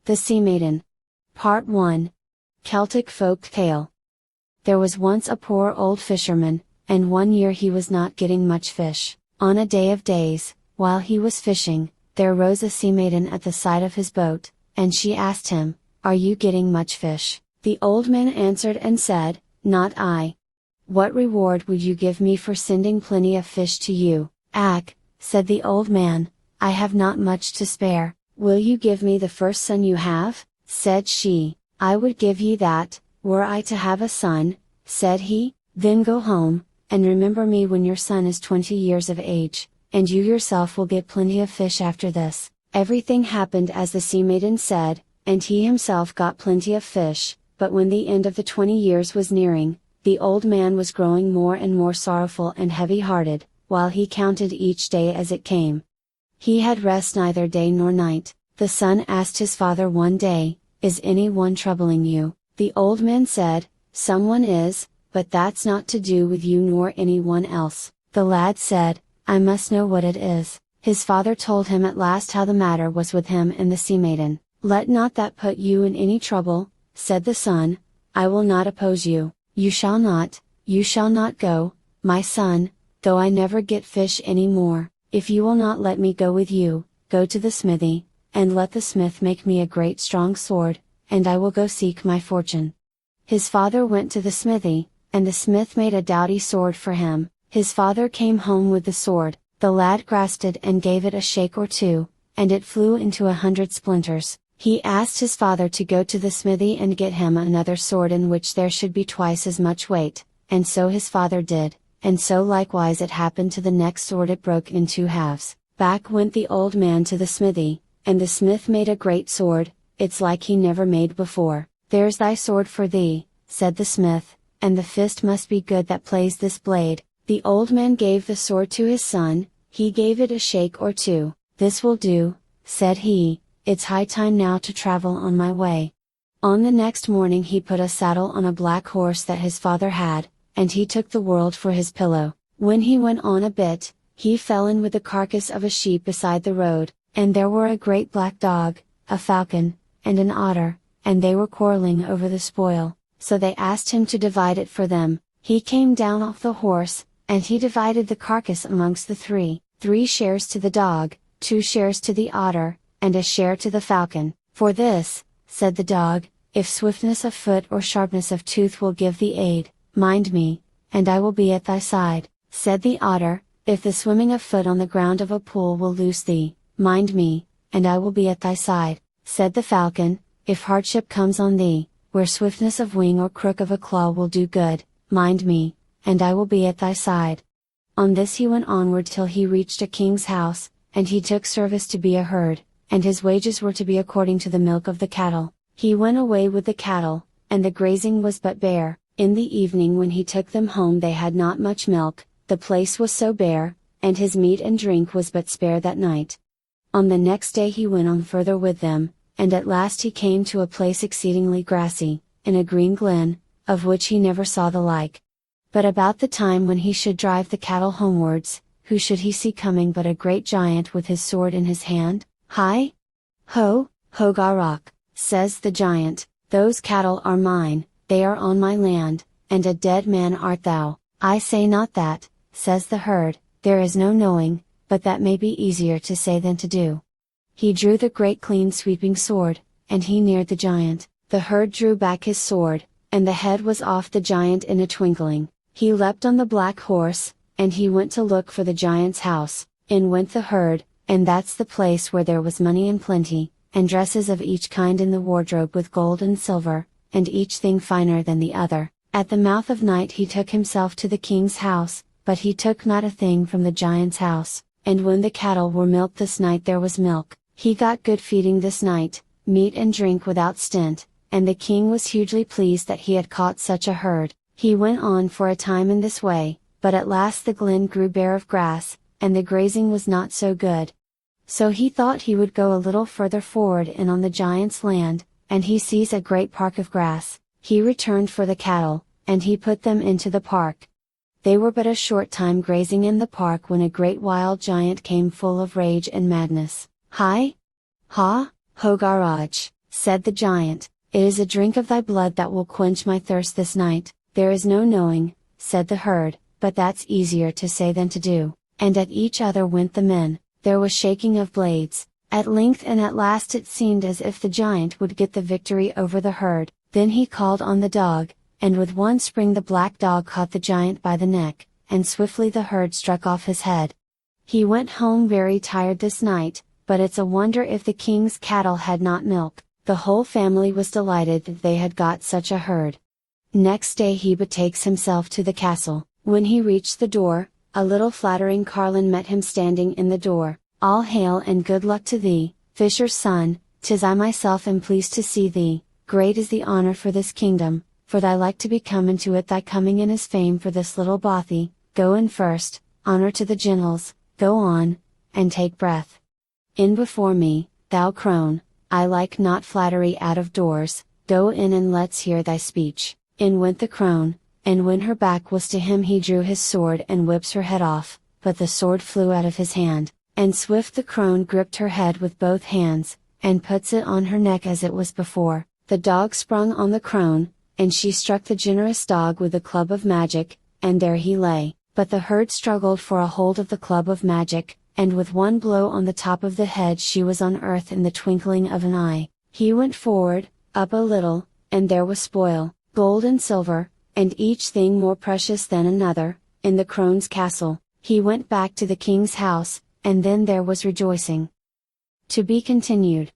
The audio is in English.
The Sea-maiden. Part 1. Celtic Folk Tale. There was once a poor old fisherman, and one year he was not getting much fish. On a day of days, while he was fishing, there rose a sea-maiden at the side of his boat, and she asked him, "Are you getting much fish?" The old man answered and said, "Not I." "What reward would you give me for sending plenty of fish to you?" "Ach," said the old man, "I have not much to spare." "Will you give me the first son you have?" said she. "I would give ye that, were I to have a son," said he. "Then go home, and remember me when your son is 20 years of age, and you yourself will get plenty of fish after this." Everything happened as the sea-maiden said, and he himself got plenty of fish, but when the end of the 20 years was nearing, the old man was growing more and more sorrowful and heavy-hearted, while he counted each day as it came. He had rest neither day nor night. The son asked his father one day, "Is any one troubling you?" The old man said, "Someone is, but that's not to do with you nor anyone else." The lad said, "I must know what it is." His father told him at last how the matter was with him and the sea-maiden. "Let not that put you in any trouble," said the son, "I will not oppose you. You shall not go, my son, though I never get fish any more. If you will not let me go with you, go to the smithy, and let the smith make me a great strong sword, and I will go seek my fortune." His father went to the smithy, and the smith made a doughty sword for him. His father came home with the sword. The lad grasped it and gave it a shake or two, and it flew into 100 splinters. He asked his father to go to the smithy and get him another sword in which there should be twice as much weight, and so his father did, and so likewise it happened to the next sword. It broke in 2 halves. Back went the old man to the smithy, and the smith made a great sword, "It's like he never made before." "There's thy sword for thee," said the smith, "and the fist must be good that plays this blade." The old man gave the sword to his son, he gave it a shake or two. "This will do," said he, "it's high time now to travel on my way." On the next morning he put a saddle on a black horse that his father had, and he took the world for his pillow. When he went on a bit, he fell in with the carcass of a sheep beside the road, and there were a great black dog, a falcon, and an otter, and they were quarreling over the spoil, so they asked him to divide it for them. He came down off the horse, and he divided the carcass amongst the 3 shares to the dog, 2 shares to the otter, and a share to the falcon. "For this," said the dog, "if swiftness of foot or sharpness of tooth will give thee aid, mind me, and I will be at thy side." Said the otter, "If the swimming of foot on the ground of a pool will loose thee, mind me, and I will be at thy side." Said the falcon, "If hardship comes on thee, where swiftness of wing or crook of a claw will do good, mind me, and I will be at thy side." On this he went onward till he reached a king's house, and he took service to be a herd, and his wages were to be according to the milk of the cattle. He went away with the cattle, and the grazing was but bare. In the evening when he took them home they had not much milk, the place was so bare, and his meat and drink was but spare that night. On the next day he went on further with them, and at last he came to a place exceedingly grassy, in a green glen, of which he never saw the like. But about the time when he should drive the cattle homewards, who should he see coming but a great giant with his sword in his hand? "Hi! Ho, Hogarok," says the giant, "those cattle are mine, they are on my land, and a dead man art thou." "I say not that," says the herd, "there is no knowing, but that may be easier to say than to do." He drew the great clean sweeping sword, and he neared the giant. The herd drew back his sword, and the head was off the giant in a twinkling. He leapt on the black horse, and he went to look for the giant's house. In went the herd, and that's the place where there was money in plenty, and dresses of each kind in the wardrobe with gold and silver, and each thing finer than the other. At the mouth of night he took himself to the king's house, but he took not a thing from the giant's house. And when the cattle were milked this night there was milk. He got good feeding this night, meat and drink without stint, and the king was hugely pleased that he had caught such a herd. He went on for a time in this way, but at last the glen grew bare of grass, and the grazing was not so good. So he thought he would go a little further forward and on the giant's land, and he sees a great park of grass. He returned for the cattle, and he put them into the park. They were but a short time grazing in the park when a great wild giant came full of rage and madness. "Hi! Ha, Hogaraj," said the giant, "it is a drink of thy blood that will quench my thirst this night." "There is no knowing," said the herd, "but that's easier to say than to do," and at each other went the men. There was shaking of blades. At length and at last it seemed as if the giant would get the victory over the herd. Then he called on the dog, and with one spring the black dog caught the giant by the neck, and swiftly the herd struck off his head. He went home very tired this night, but it's a wonder if the king's cattle had not milk. The whole family was delighted that they had got such a herd. Next day he betakes himself to the castle. When he reached the door, a little flattering carlin met him standing in the door. "All hail and good luck to thee, fisher's son, 'tis I myself am pleased to see thee. Great is the honor for this kingdom, for thy like to be come into it. Thy coming in is fame for this little bothy. Go in first, honor to the gentles, go on, and take breath in before me, thou crone, I like not flattery out of doors, go in and let's hear thy speech." In went the crone, and when her back was to him he drew his sword and whips her head off, but the sword flew out of his hand, and swift the crone gripped her head with both hands, and puts it on her neck as it was before. The dog sprung on the crone, and she struck the generous dog with a club of magic, and there he lay. But the herd struggled for a hold of the club of magic, and with one blow on the top of the head she was on earth in the twinkling of an eye. He went forward, up a little, and there was spoil, gold and silver, and each thing more precious than another, in the crone's castle. He went back to the king's house, and then there was rejoicing. To be continued.